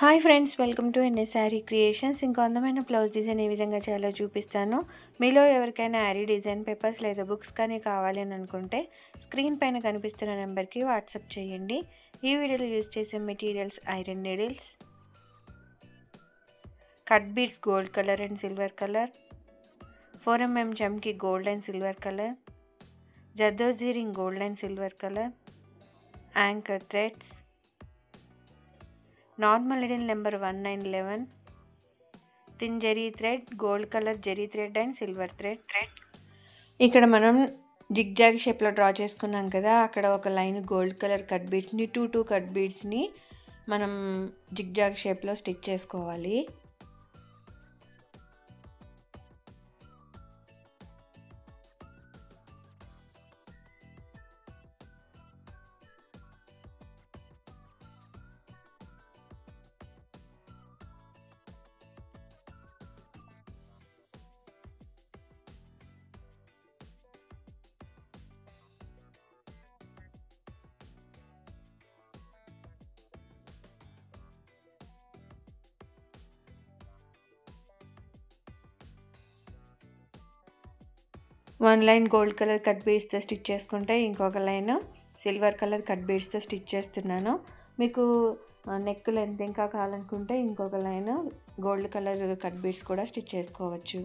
Hi friends, welcome to NS Saree creations. ఇంకో అందమైన blouse design ఏ విధంగా చేయాలో చూపిస్తాను. మీలో ఎవరికైనా శారీ డిజైన్ పేపర్స్ లేదా బుక్స్ కానీ కావాలి అని అనుకుంటే స్క్రీన్ పైన కనిపిస్తున్న నెంబర్కి వాట్సాప్ చేయండి. ఈ వీడియోలో యూజ్ చేసే materials iron needles, cut beads gold colour and silver colour, 4mm చమ్కీ gold and silver colour, zardozi ring gold and silver colour, Anchor threads, normal needle number 1911, thin zari thread, gold colour zari thread and silver thread. ఇక్కడ మనం zigzag షేప్లో draw చేసుకున్నాం కదా, అక్కడ ఒక line gold colour cut బీడ్స్ని two cut బీడ్స్ని మనం జిగ్జాగ్ షేప్లో స్టిచ్ చేసుకోవాలి. One line gold colour cut బీడ్స్తో స్టిచ్ చేసుకుంటే ఇంకొక లైన్ సిల్వర్ కలర్ కట్ బీడ్స్తో స్టిచ్ చేస్తున్నాను. మీకు నెక్ లెంత్ ఇంకా కావాలనుకుంటే ఇంకొక line gold colour cut beads కూడా స్టిచ్ చేసుకోవచ్చు.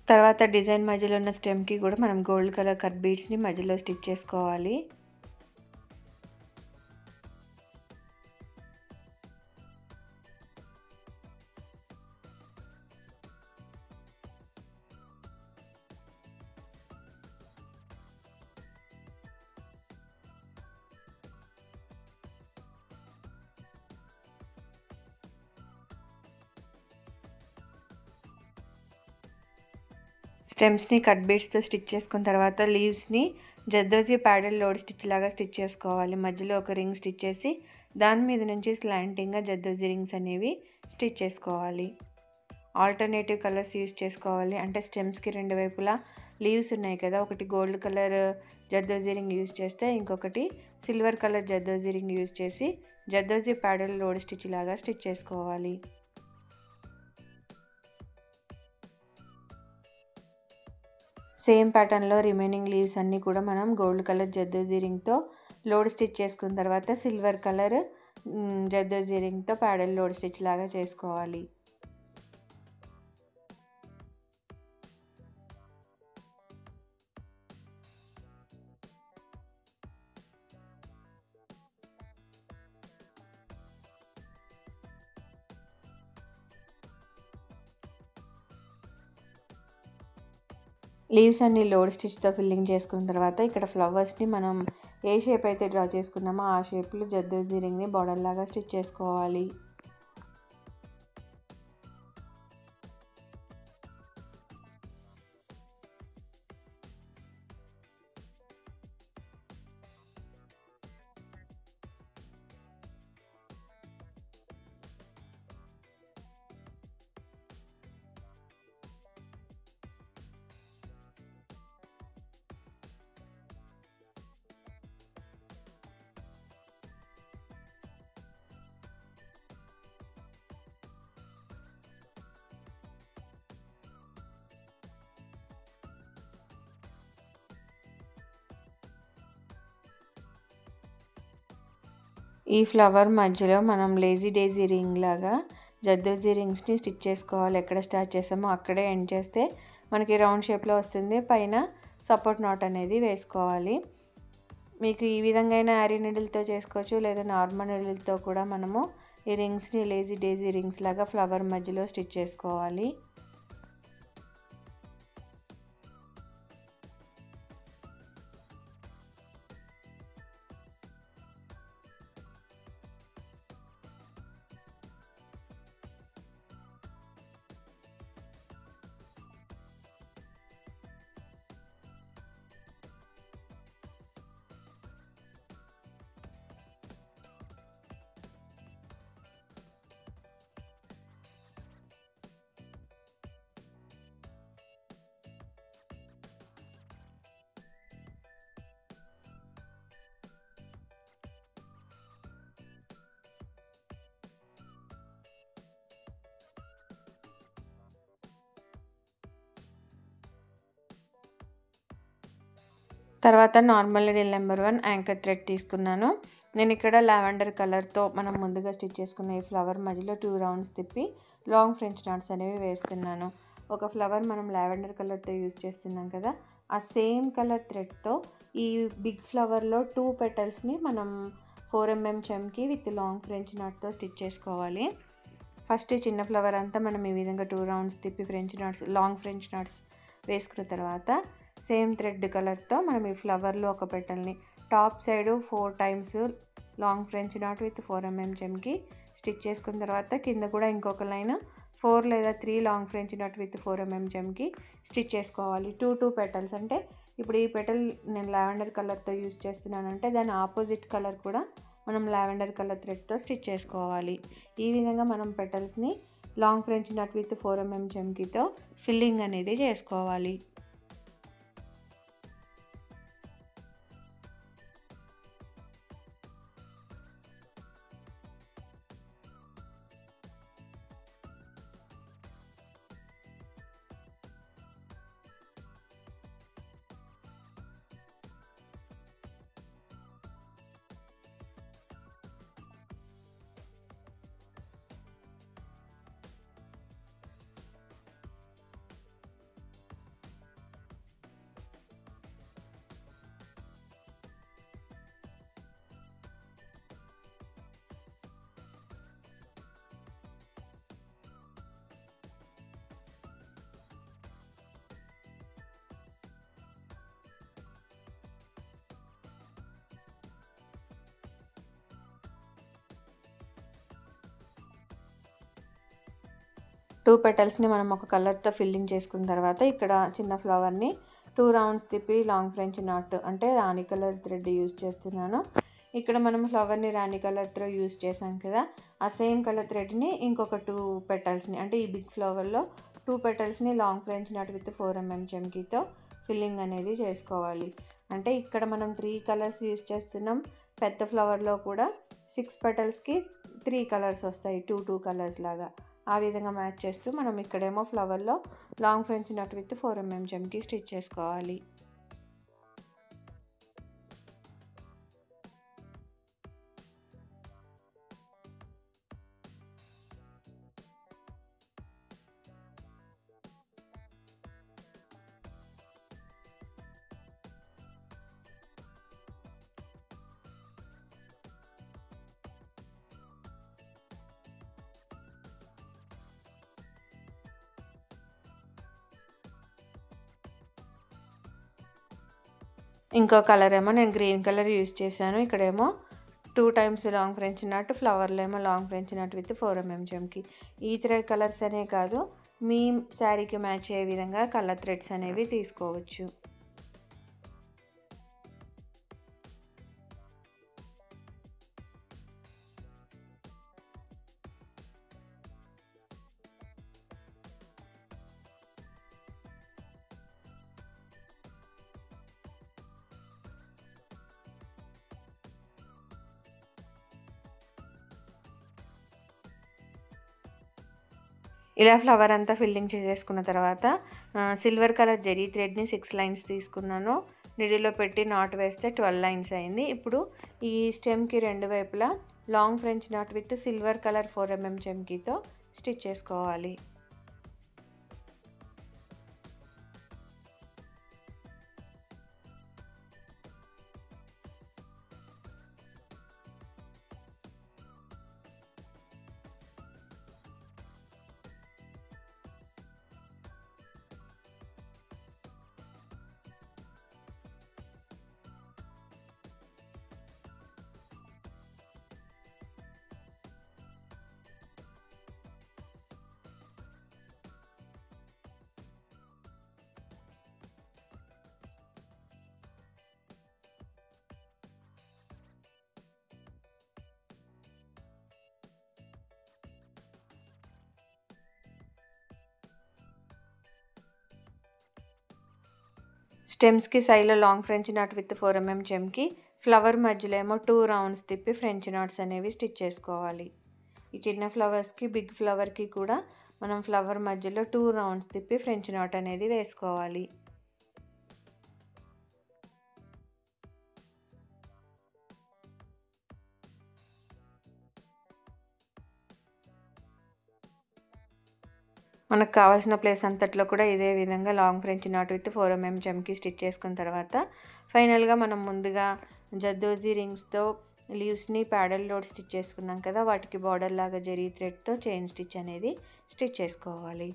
తర్వాత డిజైన్ మధ్యలో ఉన్న స్టెమ్కి కూడా మనం గోల్డ్ కలర్ కట్ బీడ్స్ని మధ్యలో స్టిచ్ చేసుకోవాలి. స్టెమ్స్ని కట్ బీడ్స్తో స్టిచ్ చేసుకున్న తర్వాత లీవ్స్ని జర్దోజీ ప్యాడల్ లోడ్ స్టిచ్ లాగా స్టిచ్ చేసుకోవాలి. మధ్యలో ఒక రింగ్ స్టిచ్ చేసి దాని మీద నుంచి స్లాంటింగ్గా జర్దోజీ రింగ్స్ అనేవి స్టిచ్ చేసుకోవాలి. ఆల్టర్నేటివ్ కలర్స్ యూస్ చేసుకోవాలి. అంటే స్టెమ్స్కి రెండు వైపులా లీవ్స్ ఉన్నాయి కదా, ఒకటి gold colour zardozi ring use చేస్తే ఇంకొకటి silver colour zardozi ring use చేసి జర్దోజీ ప్యాడల్ లోడ్ స్టిచ్ లాగా స్టిచ్ చేసుకోవాలి. సేమ్ ప్యాటర్న్లో రిమైనింగ్ లీవ్స్ అన్నీ కూడా మనం gold colour zardozi రింగ్తో load stitch చేసుకున్న తర్వాత సిల్వర్ కలర్ జర్దోజీ రింగ్తో ప్యాడల్ లోడ్ స్టిచ్ లాగా చేసుకోవాలి. లీవ్స్ అన్ని లోడ్ స్టిచ్తో ఫిల్లింగ్ చేసుకున్న తర్వాత ఇక్కడ ఫ్లవర్స్ని మనం ఏ షేప్ అయితే డ్రా చేసుకున్నామో ఆ షేప్లో జర్దోజీ రింగ్ని బార్డర్ లాగా స్టిచ్ చేసుకోవాలి. ఈ ఫ్లవర్ మధ్యలో మనం లేజీ డేజీ రింగ్ లాగా జర్దోజీ రింగ్స్ని స్టిచ్ చేసుకోవాలి. ఎక్కడ స్టార్ట్ చేసామో అక్కడే ఎండ్ చేస్తే మనకి రౌండ్ షేప్లో వస్తుంది. పైన సపోర్ట్ నాట్ అనేది వేసుకోవాలి. మీకు ఈ విధంగా అయినా యారీ నీడిల్తో చేసుకోవచ్చు, లేదా నార్మల్ నీడిల్తో కూడా మనము ఈ రింగ్స్ని లేజీ డేజీ రింగ్స్ లాగా ఫ్లవర్ మధ్యలో స్టిచ్ చేసుకోవాలి. తర్వాత normal needle number 1 anchor thread తీసుకున్నాను. నేను ఇక్కడ లావెండర్ కలర్తో మనం ముందుగా స్టిచ్ చేసుకున్న ఈ ఫ్లవర్ మధ్యలో 2 రౌండ్స్ తిప్పి లాంగ్ ఫ్రెంచ్ నాట్స్ అనేవి వేస్తున్నాను. ఒక ఫ్లవర్ మనం లావెండర్ కలర్తో యూజ్ చేస్తున్నాం కదా, ఆ సేమ్ కలర్ థ్రెడ్తో ఈ బిగ్ ఫ్లవర్లో 2 పెటల్స్ని మనం 4mm చమ్కీ విత్ లాంగ్ ఫ్రెంచ్ నాట్తో స్టిచ్ చేసుకోవాలి. ఫస్ట్ చిన్న ఫ్లవర్ అంతా మనం ఈ విధంగా 2 రౌండ్స్ తిప్పి లాంగ్ ఫ్రెంచ్ నాట్స్ వేసుకున్న తర్వాత సేమ్ థ్రెడ్ కలర్తో మనం ఈ ఫ్లవర్లో ఒక పెటల్ని top side 4 times long French knot with 4mm చమ్కీ స్టిచ్ చేసుకున్న తర్వాత కింద కూడా ఇంకొక లైన్ 4 లేదా 3 long French knot with 4mm చమ్కీ స్టిచ్ చేసుకోవాలి. 2 పెటల్స్ అంటే ఇప్పుడు ఈ పెటల్ నేను లావెండర్ కలర్తో యూజ్ చేస్తున్నానంటే దాని ఆపోజిట్ కలర్ కూడా మనం లావెండర్ కలర్ థ్రెడ్తో స్టిచ్ చేసుకోవాలి. ఈ విధంగా మనం పెటల్స్ని long French knot with 4mm చమ్కీతో ఫిల్లింగ్ అనేది చేసుకోవాలి. టూ పెటల్స్ని మనం ఒక కలర్తో ఫిల్లింగ్ చేసుకున్న తర్వాత ఇక్కడ చిన్న ఫ్లవర్ని 2 రౌండ్స్ తిప్పి లాంగ్ ఫ్రెంచ్ నాట్ అంటే రాణి కలర్ థ్రెడ్ యూజ్ చేస్తున్నాను. ఇక్కడ మనం ఫ్లవర్ని రాణి కలర్తో యూజ్ చేసాం కదా, ఆ సేమ్ కలర్ థ్రెడ్ని ఇంకొక 2 పెటల్స్ని అంటే ఈ బిగ్ ఫ్లవర్లో 2 పెటల్స్ని long French knot with 4mm చమ్కీతో ఫిల్లింగ్ అనేది చేసుకోవాలి. అంటే ఇక్కడ మనం 3 కలర్స్ యూజ్ చేస్తున్నాం. పెద్ద ఫ్లవర్లో కూడా 6 పెటల్స్కి 3 కలర్స్ వస్తాయి, 2 కలర్స్ లాగా. ఆ విధంగా మ్యాచ్ చేస్తూ మనం ఇక్కడేమో ఫ్లవర్లో long French knot with 4mm చమ్కీ స్టిచ్ చేసుకోవాలి. ఇంకో కలర్ ఏమో నేను గ్రీన్ కలర్ యూజ్ చేశాను. ఇక్కడేమో 2 టైమ్స్ లాంగ్ ఫ్రెంచ్ నాట్, ఫ్లవర్లో ఏమో long French knot with 4mm చమ్కీ. ఈ 3 కలర్స్ అనే కాదు, మీ శారీకి మ్యాచ్ అయ్యే విధంగా కలర్ థ్రెడ్స్ అనేవి తీసుకోవచ్చు. ఇలా ఫ్లవర్ అంతా ఫిల్లింగ్ చేసేసుకున్న తర్వాత సిల్వర్ కలర్ జరీ థ్రెడ్ని 6 లైన్స్ తీసుకున్నాను. నిడిలో పెట్టి నాట్ వేస్తే 12 లైన్స్ అయింది. ఇప్పుడు ఈ స్టెమ్కి 2 వైపులా long French knot with silver colour 4mm చమ్కీతో స్టిచ్ చేసుకోవాలి. స్టెమ్స్కి సైడ్లో long French knot with 4mm చమ్కీ, ఫ్లవర్ మధ్యలో ఏమో 2 రౌండ్స్ తిప్పి ఫ్రెంచ్ నాట్స్ అనేవి స్టిచ్ చేసుకోవాలి. ఈ చిన్న ఫ్లవర్స్కి బిగ్ ఫ్లవర్కి కూడా మనం ఫ్లవర్ మధ్యలో 2 రౌండ్స్ తిప్పి ఫ్రెంచ్ నాట్ అనేది వేసుకోవాలి. మనకు కావాల్సిన ప్లేస్ అంతట్లో కూడా ఇదే విధంగా long French knot with 4 mm చమ్కీ స్టిచ్ చేసుకున్న తర్వాత ఫైనల్గా మనం ముందుగా జర్దోజీ రింగ్స్తో లీవ్స్ని ప్యాడల్ లోడ్ స్టిచ్ చేసుకున్నాం కదా, వాటికి బార్డర్ లాగా జరీ థ్రెడ్తో చైన్ స్టిచ్ అనేది స్టిచ్ చేసుకోవాలి.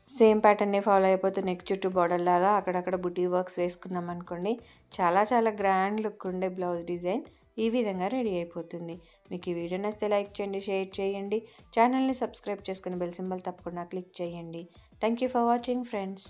సేమ్ ప్యాటర్న్ని ఫాలో అయిపోతూ నెక్ చుట్టూ బార్డర్ లాగా అక్కడక్కడ బుటీ వర్క్స్ వేసుకున్నాం అనుకోండి, చాలా గ్రాండ్ లుక్ ఉండే బ్లౌజ్ డిజైన్ ఈ విధంగా రెడీ అయిపోతుంది. మీకు ఈ వీడియో నచ్చితే లైక్ చేయండి, షేర్ చేయండి, ఛానల్ని సబ్స్క్రైబ్ చేసుకుని బెల్ సింబల్ తప్పకుండా క్లిక్ చేయండి. Thank you for watching friends.